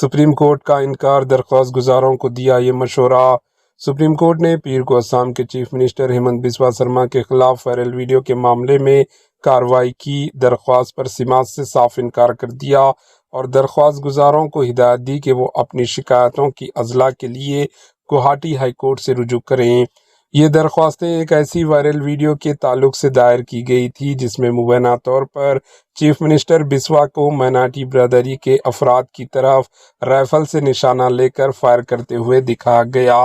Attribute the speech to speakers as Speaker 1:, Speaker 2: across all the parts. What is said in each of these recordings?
Speaker 1: Supreme court کا انکار، درخواست گزاروں کو دیا یہ مشورہ۔ سپریم کورٹ نے پیر کو اسام کے چیف منسٹر ہیمنت بسوا سرما کے خلاف وائرل ویڈیو کے معاملے میں کارروائی کی درخواست پر سماعت سے صاف انکار کر دیا اور درخواست گزاروں کو ہدایت دی کہ وہ اپنی شکایتوں کی اضلاع کے لیے گوہاٹی ہائی کورٹ سے رجوع کریں۔ یہ درخواستیں ایک ایسی وائرل ویڈیو کے تعلق سے دائر کی گئی تھی جس میں مبینہ طور پر چیف منسٹر بسوا کو مائنارٹی برادری کے افراد کی طرف رائفل سے نشانہ لے کر فائر کرتے ہوئے دکھا گیا۔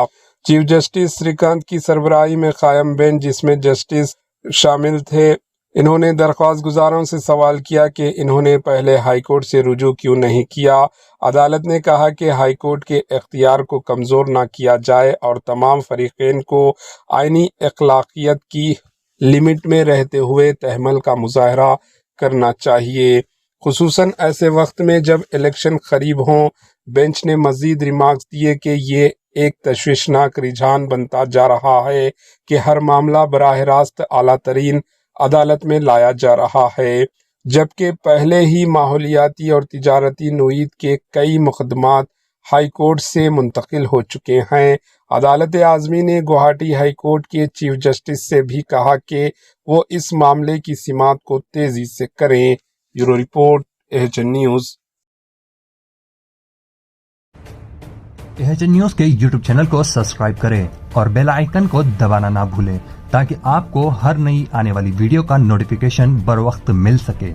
Speaker 1: چیف جسٹس سری کانت کی سربراہی میں قائم بینچ، جس میں جسٹس شامل تھے، انہوں نے درخواست گزاروں سے سوال کیا کہ انہوں نے پہلے ہائی کورٹ سے رجوع کیوں نہیں کیا۔ عدالت نے کہا کہ ہائی کورٹ کے اختیار کو کمزور نہ کیا جائے اور تمام فریقین کو آئینی اخلاقیات کی لمٹ میں رہتے ہوئے تحمل کا مظاہرہ کرنا چاہیے، خصوصاً ایسے وقت میں جب الیکشن قریب ہوں۔ بینچ نے مزید ریمارکس دیے کہ یہ ایک تشویشناک رجحان بنتا جا رہا ہے کہ ہر معاملہ براہ راست اعلیٰ ترین عدالت میں لایا جا رہا ہے، جبکہ پہلے ہی ماحولیاتی اور تجارتی نوعیت کے کئی مقدمات ہائی کورٹ سے منتقل ہو چکے ہیں۔ عدالت عظمی نے گوہاٹی ہائی کورٹ کے چیف جسٹس سے بھی کہا کہ وہ اس معاملے کی سماعت کو تیزی سے کریں۔ Bureau report, AHN news.
Speaker 2: AHN news کے یوٹیوب چینل کو سبسکرائب کریں اور بیل آئیکن کو دبانا نہ بھولیں تاکہ آپ کو ہر نئی آنے والی ویڈیو کا نوٹیفیکیشن بر وقت مل سکے۔